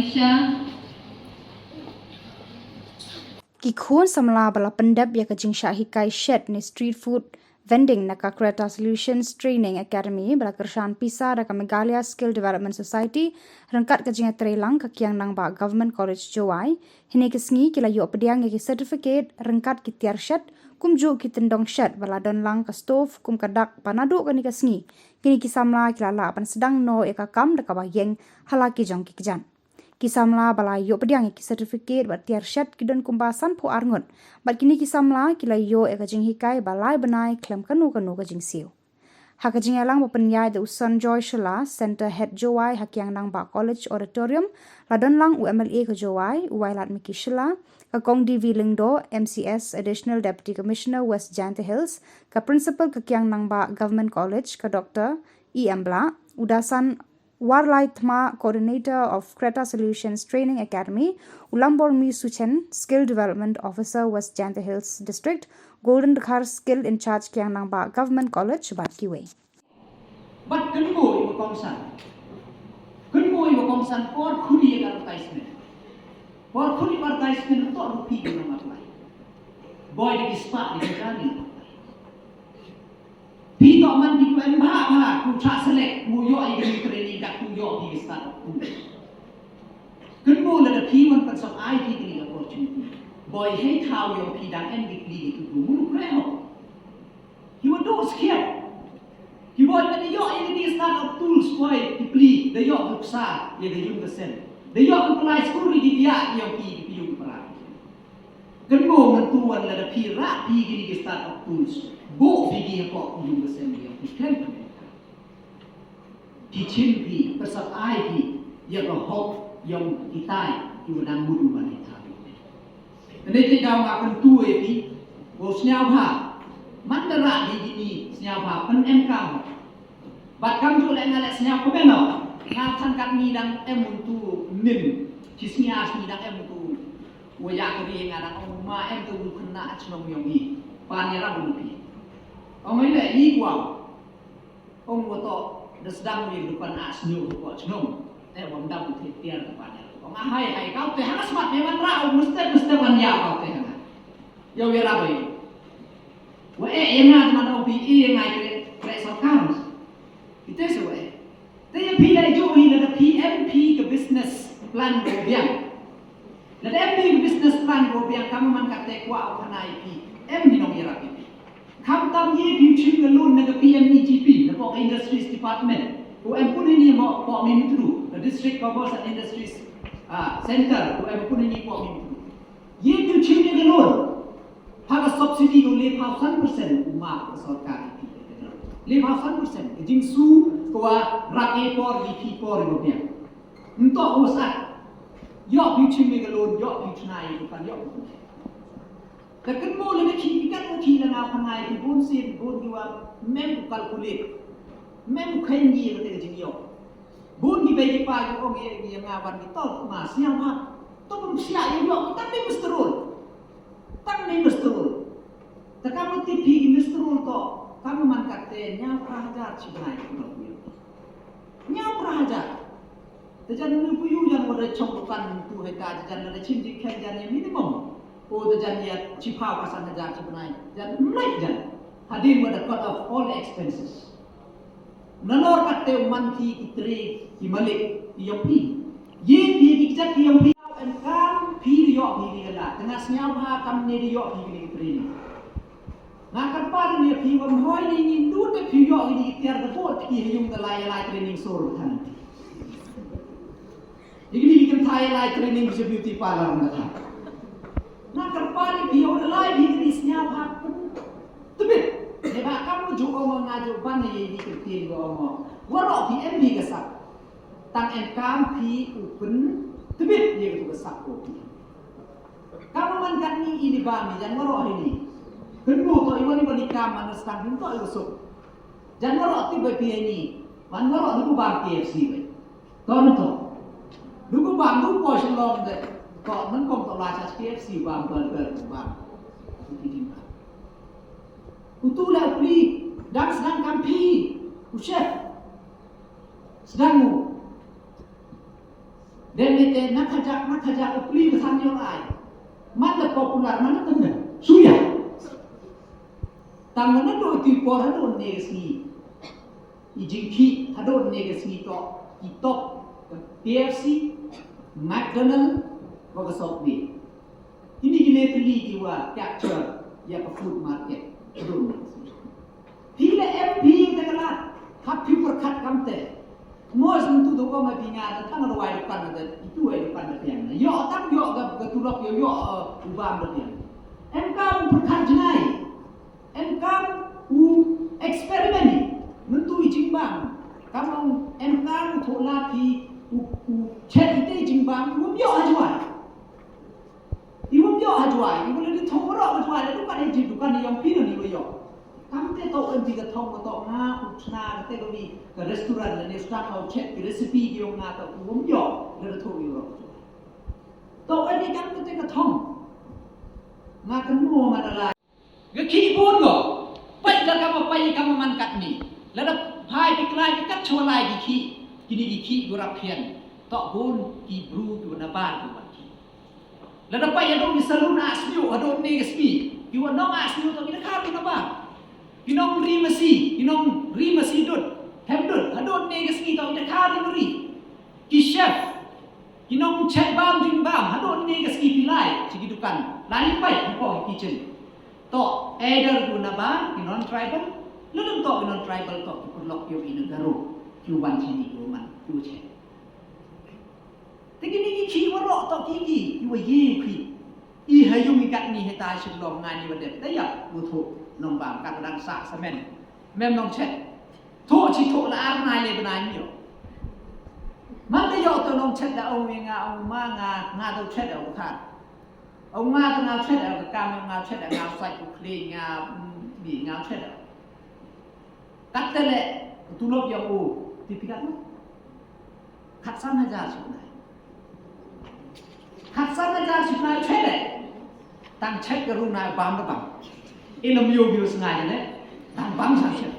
Malaysia. Kikhuan Samla bala Pyndep Iaka Jinghikai Shet ni street food vending naka Kereta Solutions Training Academy bala kersaan PISA daka Meghalaya Skill Development Society rengkat ke jingat terelang ke kiang nang ba Government College Jowai hini kesngi kila yu pediang ki certificate rengkat ki tiar shet kumju ki tendong shet bala don lang ke stove kum kadak panadu kani kesngi kini ki Samla kila la pan sedang no eka kam daka ba yeng halaki jong ki kejan ki Samla bala yo pediang ki certificate bat tiar shet ki don kumbasan pu arngot bat kini ki Samla kila yo Iaka Jinghikai balai benai klem kanu ke jingsiu hak jingelang ba penyai de usan Joy Shilla Center Head Jowai hak yang nang ba College Auditorium ladon lang UMLA ke Jowai uwailat Miki Shilla ke Kong DV Lingdo MCS Additional Deputy Commissioner West Janta Hills ke Principal ke kiang nang ba Government College ke Dr. E. Mbla udasan Warlai Thma Coordinator of Kereta Solutions Training Academy, Ulambor Mi Suchen, Skill Development Officer, West Janta Hills District, Golden Dakhar Skill in Charge Kiang Nang Ba Government College, Bat Kiwe. But kun mo iwa kongsan por khudi advertisement. Por khudi advertisement to rupi ng apply. Boy di spa di kani. Pito man di ko emba ku cha select mu yo ai gani training dak ku yo di start. Kun mo la pi man pan som ai di opportunity. Boy hate how yo pi dang en di tu mu kreo. He would do scared. He would na yo ai di start of tools boy di pli the yo buksa ye the yung sen. The yo apply school di dia yo pi yung para. Kun mo man tuan la pi ra pi di start of tools. Bo figi ko yung sen yo pi kan. Pi chin pi pasal ai pi ya ko hok yung kitai yu nang mudu man ita. Ane ti daw akan tuwe pi bo snyau ha mandara di ni snyau ha pen em kam. Bat kam tu le ngale snyau ko beno. Nga chan kat ni dang em tu nim ci snyas ni dang em tu wo ya ko ri nga dang ma em tu kena chnom yong ni pa ni ra bu pi. Ông ấy lại đi qua ông có to đất đam mình được quan ác nhiều của chúng em bấm đam thì tiền của bạn ông hay kau teh harus mat memang rau mesti ban ya kau teh ya wira bai wa yang teman ông pi ngai kre sarkam itu sewe dia pi lai jo ini ada PMP ke business plan gobiang dan MP ke business plan gobiang kamu man kata kuat kanai pi em di nong ira pi Kam tam ye pi chim ke lun na PMEGP na pok Industries Department. Ko em pun ini mo pok min tu the District Commerce and Industries Center ko em pun ini pok min tu. Ye pi chim ke lun. Hak subsidi ko le 100% umma sarkar pi. Le 100% jing su ko rak e por VP por rupiah. Untuk usah. Yo pi chim ke lun yo pi chnai ko kan yo. Tapi kan mo le ki kan mo ki la na pangai ki bon sin bon ki wa mem calculate mem khen yi ko te jing yo bon ki be ki pa ko ong ye ki nga wan ki to ma sia ma to pun sia yo ta me misterul ta ka mo ti pi ki misterul to ka mo man ka te nya praja chi nai ko yo nya praja te jan nu pu yu jan mo de chong kan tu he ka jan la chin ji khen jan ye minimum oh the janiya chipau kasan hajar cipunai jan naik jan hadir pada cut off all expenses nanor katte manthi kitri himalik yopi ye pi dikjat yopi and kam pi yo ni la tengah snyau ha kam ne yo pi ni kitri ngakar par ni pi wam hoi ni du te pi yo ni tiar the bot ki yung the lai training sur than ini kan thai lai training beauty parlor na tha na kerpari dia udah lain di sini apa tapi hebat kamu juga ngomong ngaju ban ni kerti juga ngomong warok PMP kesak tang engkam pi open tapi dia itu kesak kopi kamu mankan ni ini bami jangan warok ini kenapa tu iwan iwan ikam mana setang itu itu sok jangan warok tiba pi ini man warok itu bang KFC tahu tu dulu bang tu pos Shillong deh kok men kom to la cha KFC bang burger bang itu Utu la pri dan sedang kampi chef sedang Dan itu nak kajak beli kesan yang lain. Mana popular mana tengah suya. Tangan itu tipor hadon negasi. Ijingki hadon negasi to kitop KFC, McDonald, wakasok ni. Ini gile teli jiwa capture ya ke food market hadon negasi. Bila MP terkelat, kapi perkat kamte. Mos untuk tu kau mati ngada, tang ada wajib kan ada itu wajib kan ada yang. Yo tang yo ketulok yo ubam ada yang. Engkau perkat jenai, engkau eksperimen, mentu jimbang. Kamu engkau tolak di chat itu jimbang, ibu yo ajuai. Ibu yo ajuai, ibu lebih thorok ajuai, itu kan yang bukan yang pinu ni yo. Kamu tu tahu kan jika tahu atau ngah usna, kita kami ke restoran dan restoran mau cek resipi dia ngah atau umum yo, lalu tahu yo. Tahu kan ni kamu tu tahu ngah kamu mana lah. Geki pun go, pai dah kamu mankat ni, lalu hai piklai pikat cualai geki, kini geki gurapian, tak pun kibru tu nabar tu bagi. Lalu pai adon misalun asmiu, adon negasmi, kiwa nong asmiu tu kita kari nabar. Inong rimasi dud, hebdud, hadon negas ni tau ida kari meri. Ki chef, inong cek bam ding bam, hadon negas ki pilai, segidukan. Lani pai hapoh kitchen. To either guna ba, non tribal, lalu to non tribal to perlok yo ina garo, Cuban sini man, yo cek. Tapi ni ki warok to ki, yo ye ki. I hayung ikat ni hetai Shillong ngani badem, dayak butuh. Nombang kadang sak semen, memang cek. Tuh citok lah arnai le benai mio. Mana yo tu nong cek dah orang ngah orang ngah tu cek dah bukan. Orang ngah tu ngah cek dah kami ngah cek dah ngah sai ukli ngah ni ngah cek dah. Kata le tulok yang tipikat tu. Khatsan aja sebenarnya. Khatsan aja sebenarnya cek dah. Tang cek keruna bam bam. Ilmu yo sengaja deh, tanpa sanksi.